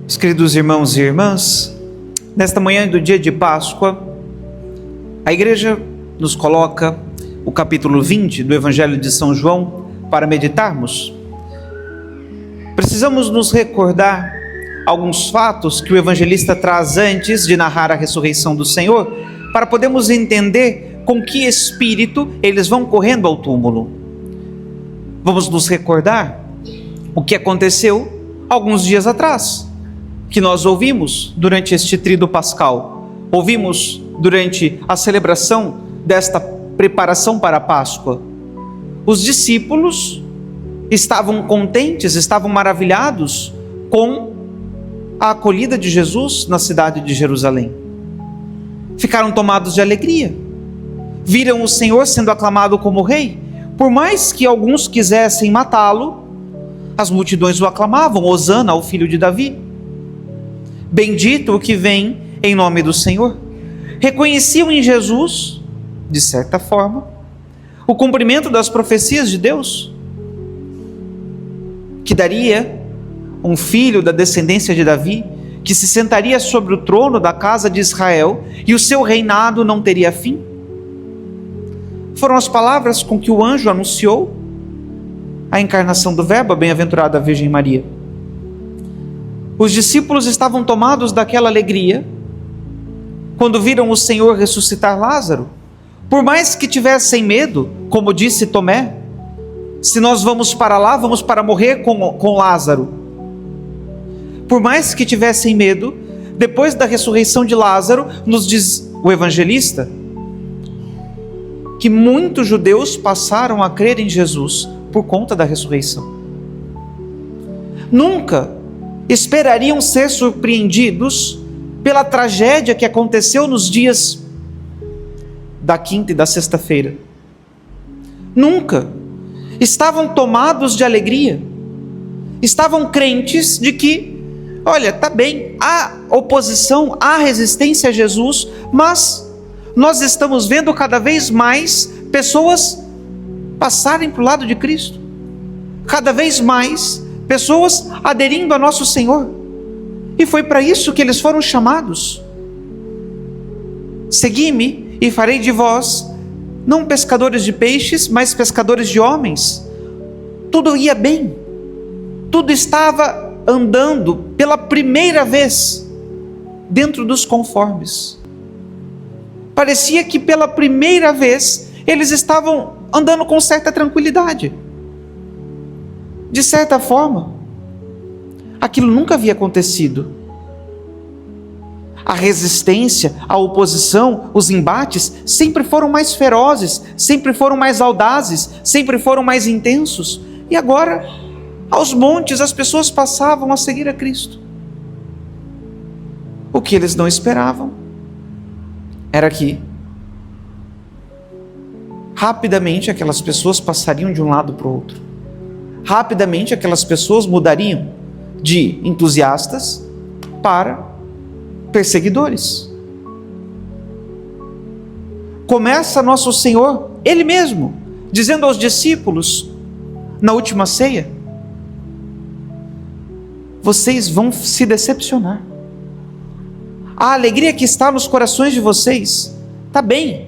Meus queridos irmãos e irmãs, nesta manhã do dia de Páscoa, a igreja nos coloca o capítulo 20 do Evangelho de São João para meditarmos. Precisamos nos recordar alguns fatos que o evangelista traz antes de narrar a ressurreição do Senhor, para podermos entender com que espírito eles vão correndo ao túmulo. Vamos nos recordar o que aconteceu alguns dias atrás, que nós ouvimos durante este tríduo pascal, ouvimos durante a celebração desta preparação para a Páscoa. Os discípulos estavam contentes, estavam maravilhados com a acolhida de Jesus na cidade de Jerusalém. Ficaram tomados de alegria, viram o Senhor sendo aclamado como rei. Por mais que alguns quisessem matá-lo, as multidões o aclamavam: Hosana ao filho de Davi. Bendito o que vem em nome do Senhor. Reconheciam em Jesus, de certa forma, o cumprimento das profecias de Deus, que daria um filho da descendência de Davi, que se sentaria sobre o trono da casa de Israel e o seu reinado não teria fim. Foram as palavras com que o anjo anunciou a encarnação do Verbo, a bem-aventurada Virgem Maria. Os discípulos estavam tomados daquela alegria quando viram o Senhor ressuscitar Lázaro. Por mais que tivessem medo, como disse Tomé, se nós vamos para lá, vamos para morrer com Lázaro. Por mais que tivessem medo, depois da ressurreição de Lázaro, nos diz o evangelista, que muitos judeus passaram a crer em Jesus por conta da ressurreição. Nunca esperariam ser surpreendidos pela tragédia que aconteceu nos dias da quinta e da sexta-feira. Nunca. Estavam tomados de alegria, estavam crentes de que, olha, tá bem, há oposição, há resistência a Jesus, mas nós estamos vendo cada vez mais pessoas passarem para o lado de Cristo, cada vez mais pessoas aderindo a nosso Senhor, e foi para isso que eles foram chamados. Segui-me e farei de vós não pescadores de peixes, mas pescadores de homens. Tudo ia bem, tudo estava andando pela primeira vez dentro dos conformes. Parecia que pela primeira vez eles estavam andando com certa tranquilidade. De certa forma, aquilo nunca havia acontecido. A resistência, a oposição, os embates sempre foram mais ferozes, sempre foram mais audazes, sempre foram mais intensos. E agora, aos montes, as pessoas passavam a seguir a Cristo. O que eles não esperavam era que rapidamente aquelas pessoas passariam de um lado para o outro. Rapidamente aquelas pessoas mudariam de entusiastas para perseguidores. Começa nosso Senhor, Ele mesmo, dizendo aos discípulos, na última ceia: vocês vão se decepcionar. A alegria que está nos corações de vocês, está bem,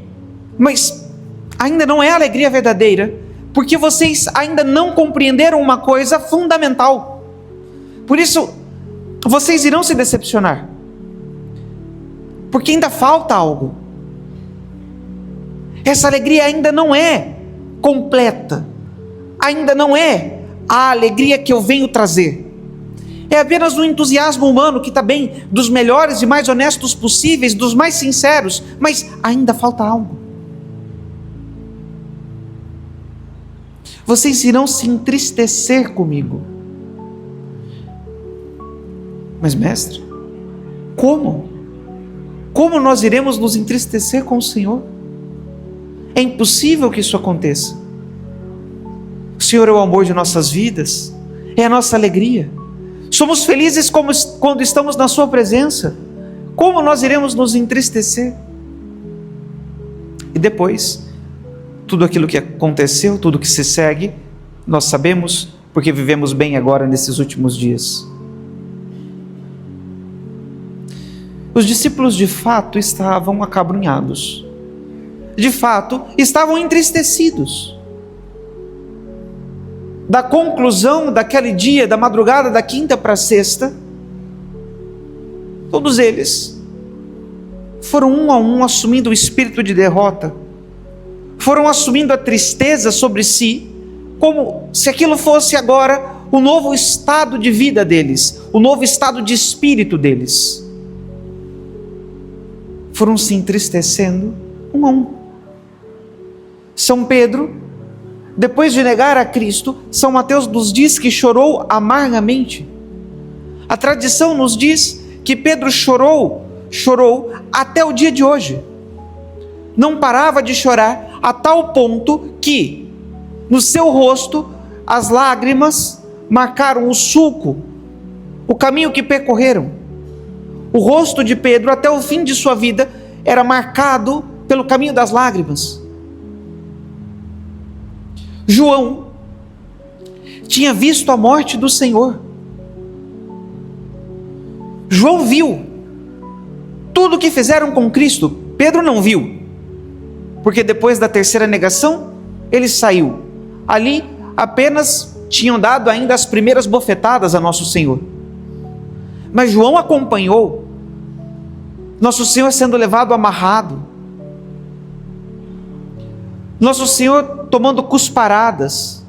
mas ainda não é a alegria verdadeira, porque vocês ainda não compreenderam uma coisa fundamental. Por isso, vocês irão se decepcionar, porque ainda falta algo. Essa alegria ainda não é completa, ainda não é a alegria que eu venho trazer. É apenas um entusiasmo humano que está bem, dos melhores e mais honestos possíveis, dos mais sinceros, mas ainda falta algo. Vocês irão se entristecer comigo. Mas mestre, como? Como nós iremos nos entristecer com o Senhor? É impossível que isso aconteça. O Senhor é o amor de nossas vidas, é a nossa alegria. Somos felizes quando estamos na sua presença. Como nós iremos nos entristecer? E depois, tudo aquilo que aconteceu, tudo que se segue, nós sabemos porque vivemos bem agora nesses últimos dias. Os discípulos de fato estavam acabrunhados. De fato, estavam entristecidos. Da conclusão daquele dia, da madrugada da quinta para a sexta, todos eles foram um a um assumindo o espírito de derrota, foram assumindo a tristeza sobre si, como se aquilo fosse agora o novo estado de vida deles, o novo estado de espírito deles. Foram se entristecendo um a um. São Pedro, depois de negar a Cristo, São Mateus nos diz que chorou amargamente. A tradição nos diz que Pedro chorou até o dia de hoje. Não parava de chorar, a tal ponto que no seu rosto as lágrimas marcaram o sulco, o caminho que percorreram. O rosto de Pedro até o fim de sua vida era marcado pelo caminho das lágrimas. João tinha visto a morte do Senhor. João viu tudo o que fizeram com Cristo. Pedro não viu, porque depois da terceira negação, ele saiu. Ali apenas tinham dado ainda as primeiras bofetadas a Nosso Senhor. Mas João acompanhou Nosso Senhor sendo levado amarrado, Nosso Senhor tomando cusparadas,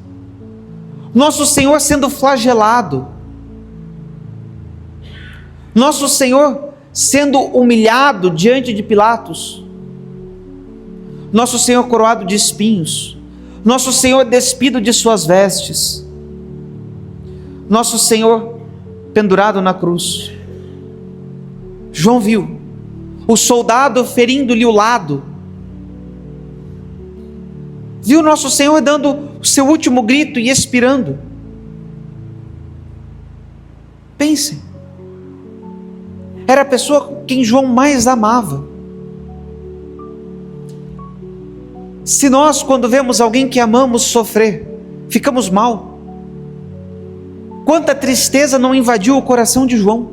Nosso Senhor sendo flagelado, Nosso Senhor sendo humilhado diante de Pilatos, Nosso Senhor coroado de espinhos, Nosso Senhor despido de suas vestes, Nosso Senhor pendurado na cruz. João viu o soldado ferindo-lhe o lado, viu Nosso Senhor dando o seu último grito e expirando. Pense, era a pessoa quem João mais amava. Se nós, quando vemos alguém que amamos sofrer, ficamos mal, quanta tristeza não invadiu o coração de João.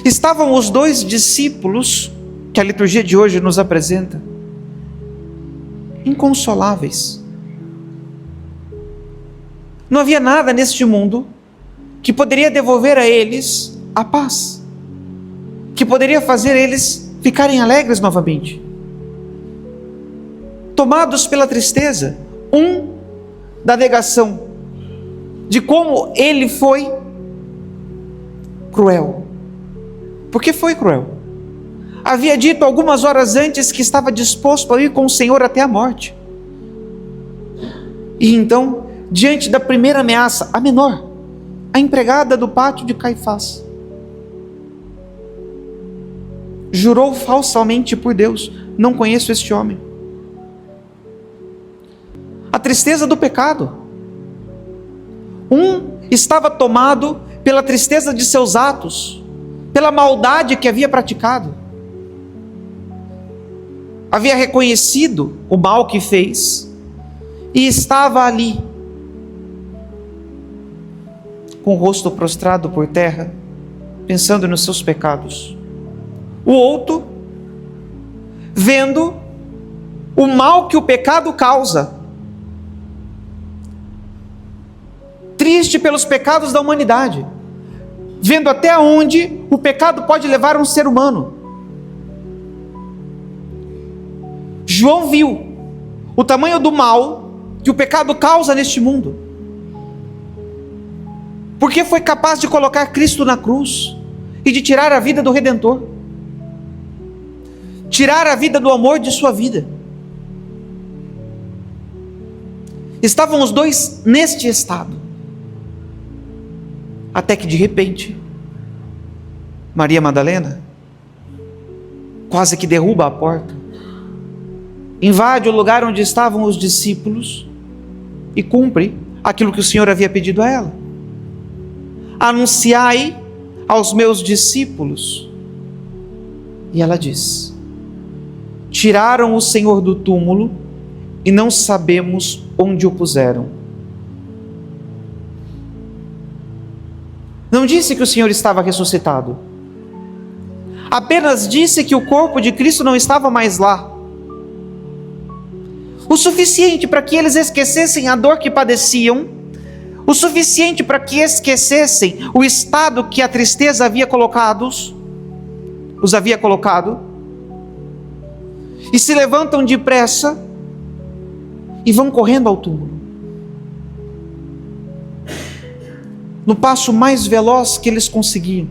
Estavam os dois discípulos que a liturgia de hoje nos apresenta, inconsoláveis. Não havia nada neste mundo que poderia devolver a eles a paz, que poderia fazer eles ficarem alegres novamente. Tomados pela tristeza, da negação, de como ele foi cruel. Porque foi cruel. Havia dito algumas horas antes que estava disposto a ir com o Senhor até a morte. E então, diante da primeira ameaça, a menor, a empregada do pátio de Caifás, jurou falsamente por Deus: não conheço este homem. A tristeza do pecado. Estava tomado pela tristeza de seus atos, pela maldade que havia praticado. Havia reconhecido o mal que fez e estava ali, com o rosto prostrado por terra, pensando nos seus pecados. O outro, vendo o mal que o pecado causa, triste pelos pecados da humanidade, vendo até onde o pecado pode levar um ser humano. João viu o tamanho do mal que o pecado causa neste mundo, porque foi capaz de colocar Cristo na cruz e de tirar a vida do Redentor, tirar a vida do amor de sua vida. Estavam os dois neste estado, até que de repente, Maria Madalena quase que derruba a porta, invade o lugar onde estavam os discípulos e cumpre aquilo que o Senhor havia pedido a ela: anunciai aos meus discípulos. E ela diz: tiraram o Senhor do túmulo e não sabemos onde o puseram. Não disse que o Senhor estava ressuscitado. Apenas disse que o corpo de Cristo não estava mais lá. O suficiente para que eles esquecessem a dor que padeciam, o suficiente para que esquecessem o estado que a tristeza os havia colocado, e se levantam depressa e vão correndo ao túmulo, no passo mais veloz que eles conseguiam.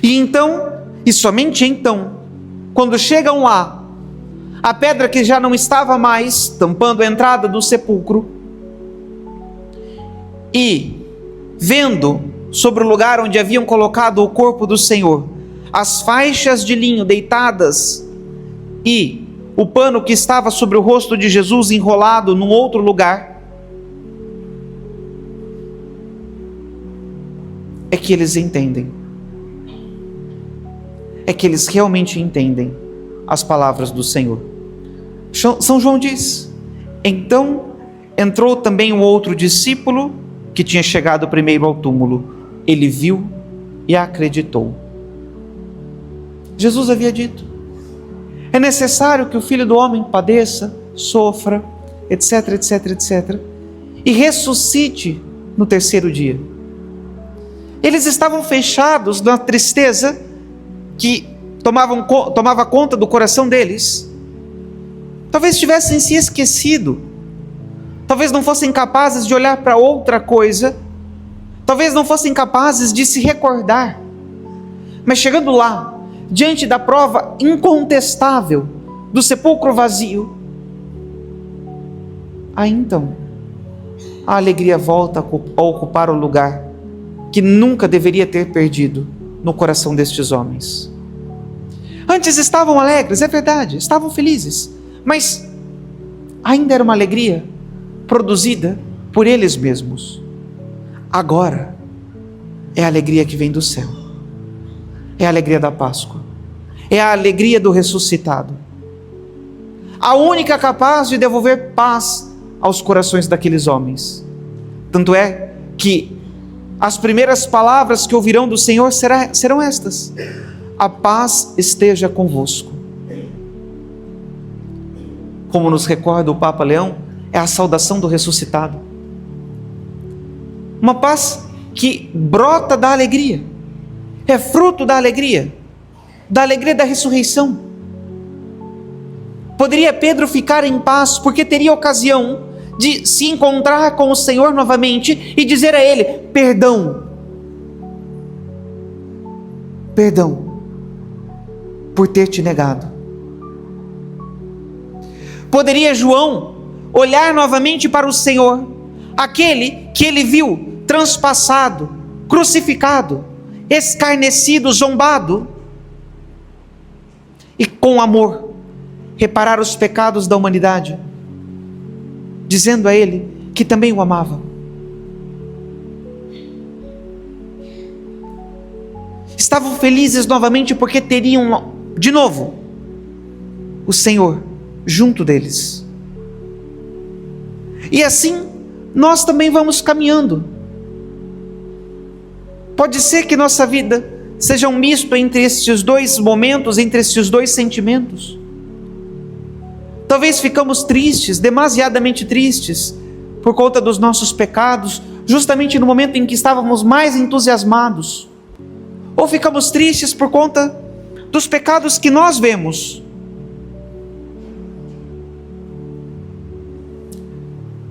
E então, e somente então, quando chegam lá, a pedra que já não estava mais tampando a entrada do sepulcro, e vendo sobre o lugar onde haviam colocado o corpo do Senhor, as faixas de linho deitadas e o pano que estava sobre o rosto de Jesus enrolado num outro lugar, é que eles entendem. É que eles realmente entendem as palavras do Senhor. São João diz: então entrou também um outro discípulo que tinha chegado primeiro ao túmulo. Ele viu e acreditou. Jesus havia dito: é necessário que o Filho do Homem padeça, sofra, etc, etc, etc, e ressuscite no terceiro dia. Eles estavam fechados na tristeza que tomava conta do coração deles. Talvez tivessem se esquecido, talvez não fossem capazes de olhar para outra coisa, talvez não fossem capazes de se recordar. Mas chegando lá, diante da prova incontestável do sepulcro vazio, aí então a alegria volta a ocupar o lugar que nunca deveria ter perdido no coração destes homens. Antes estavam alegres, é verdade, estavam felizes, mas ainda era uma alegria produzida por eles mesmos. Agora é a alegria que vem do céu, é a alegria da Páscoa, é a alegria do ressuscitado, a única capaz de devolver paz aos corações daqueles homens. Tanto é que as primeiras palavras que ouvirão do Senhor serão estas: a paz esteja convosco. Como nos recorda o Papa Leão, é a saudação do ressuscitado. Uma paz que brota da alegria, é fruto da alegria da ressurreição. Poderia Pedro ficar em paz porque teria ocasião de se encontrar com o Senhor novamente e dizer a Ele: perdão por ter te negado. Poderia João olhar novamente para o Senhor, aquele que ele viu transpassado, crucificado, escarnecido, zombado, e com amor reparar os pecados da humanidade, dizendo a ele que também o amava. Estavam felizes novamente porque teriam de novo o Senhor junto deles. E assim nós também vamos caminhando. Pode ser que nossa vida seja um misto entre estes dois momentos, entre estes dois sentimentos. Talvez ficamos tristes, demasiadamente tristes, por conta dos nossos pecados, justamente no momento em que estávamos mais entusiasmados. Ou ficamos tristes por conta dos pecados que nós vemos.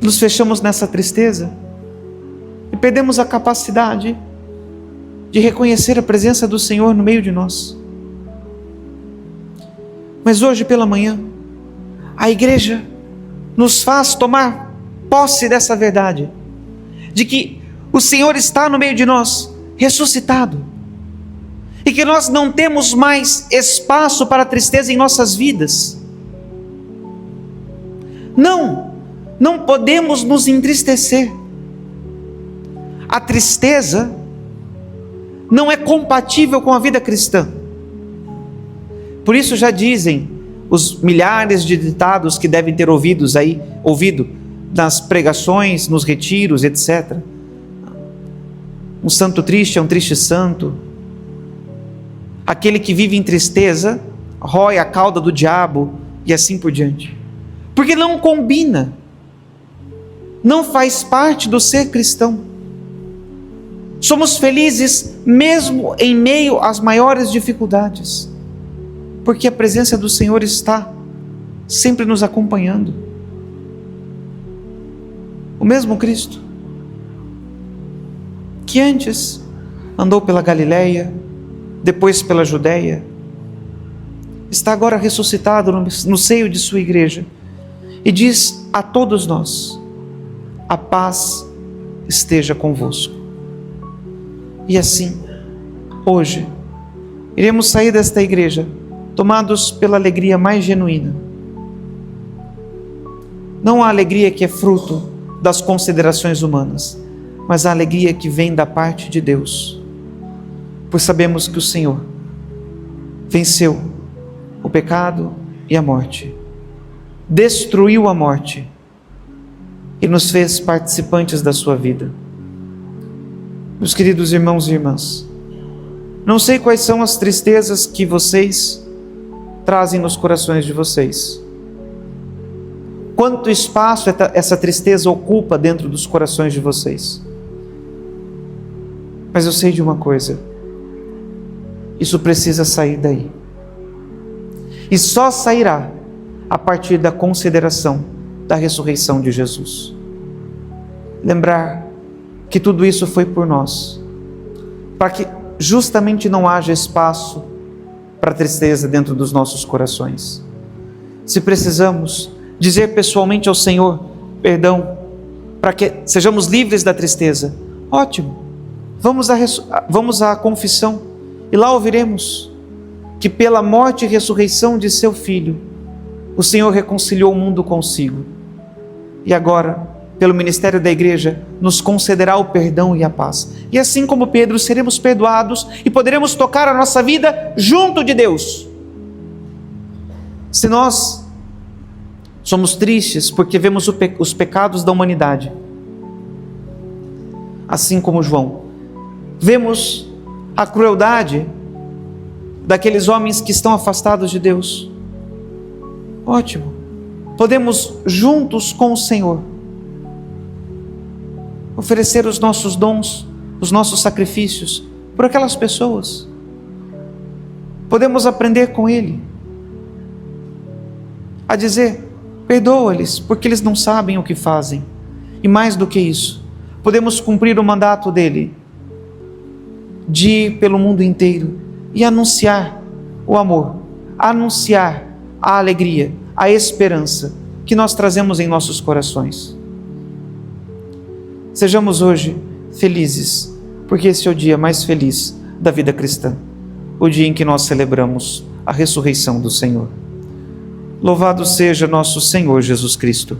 Nos fechamos nessa tristeza e perdemos a capacidade de reconhecer a presença do Senhor no meio de nós. Mas hoje pela manhã, a igreja nos faz tomar posse dessa verdade, de que o Senhor está no meio de nós, ressuscitado, e que nós não temos mais espaço para a tristeza em nossas vidas. Não podemos nos entristecer. A tristeza não é compatível com a vida cristã. Por isso já dizem os milhares de ditados que devem ter ouvido nas pregações, nos retiros, etc. Um santo triste é um triste santo. Aquele que vive em tristeza rói a cauda do diabo e assim por diante. Porque não combina, não faz parte do ser cristão. Somos felizes mesmo em meio às maiores dificuldades, porque a presença do Senhor está sempre nos acompanhando. O mesmo Cristo, que antes andou pela Galileia, depois pela Judeia, está agora ressuscitado no seio de sua igreja e diz a todos nós: a paz esteja convosco. E assim, hoje, iremos sair desta igreja tomados pela alegria mais genuína. Não a alegria que é fruto das considerações humanas, mas a alegria que vem da parte de Deus, pois sabemos que o Senhor venceu o pecado e a morte, destruiu a morte e nos fez participantes da sua vida. Meus queridos irmãos e irmãs, não sei quais são as tristezas que vocês trazem nos corações de vocês. Quanto espaço essa tristeza ocupa dentro dos corações de vocês? Mas eu sei de uma coisa: isso precisa sair daí. E só sairá a partir da consideração da ressurreição de Jesus. Lembrar que tudo isso foi por nós, para que justamente não haja espaço para tristeza dentro dos nossos corações. Se precisamos dizer pessoalmente ao Senhor perdão, para que sejamos livres da tristeza, ótimo, vamos à confissão, e lá ouviremos que pela morte e ressurreição de seu Filho, o Senhor reconciliou o mundo consigo, e agora, pelo ministério da igreja, nos concederá o perdão e a paz. E assim como Pedro, seremos perdoados e poderemos tocar a nossa vida junto de Deus. Se nós somos tristes porque vemos os pecados da humanidade, assim como João, vemos a crueldade daqueles homens que estão afastados de Deus, ótimo, podemos juntos com o Senhor oferecer os nossos dons, os nossos sacrifícios por aquelas pessoas. Podemos aprender com Ele a dizer: perdoa-lhes, porque eles não sabem o que fazem. E mais do que isso, podemos cumprir o mandato dele de ir pelo mundo inteiro e anunciar o amor, anunciar a alegria, a esperança que nós trazemos em nossos corações. Sejamos hoje felizes, porque esse é o dia mais feliz da vida cristã, o dia em que nós celebramos a ressurreição do Senhor. Louvado seja nosso Senhor Jesus Cristo.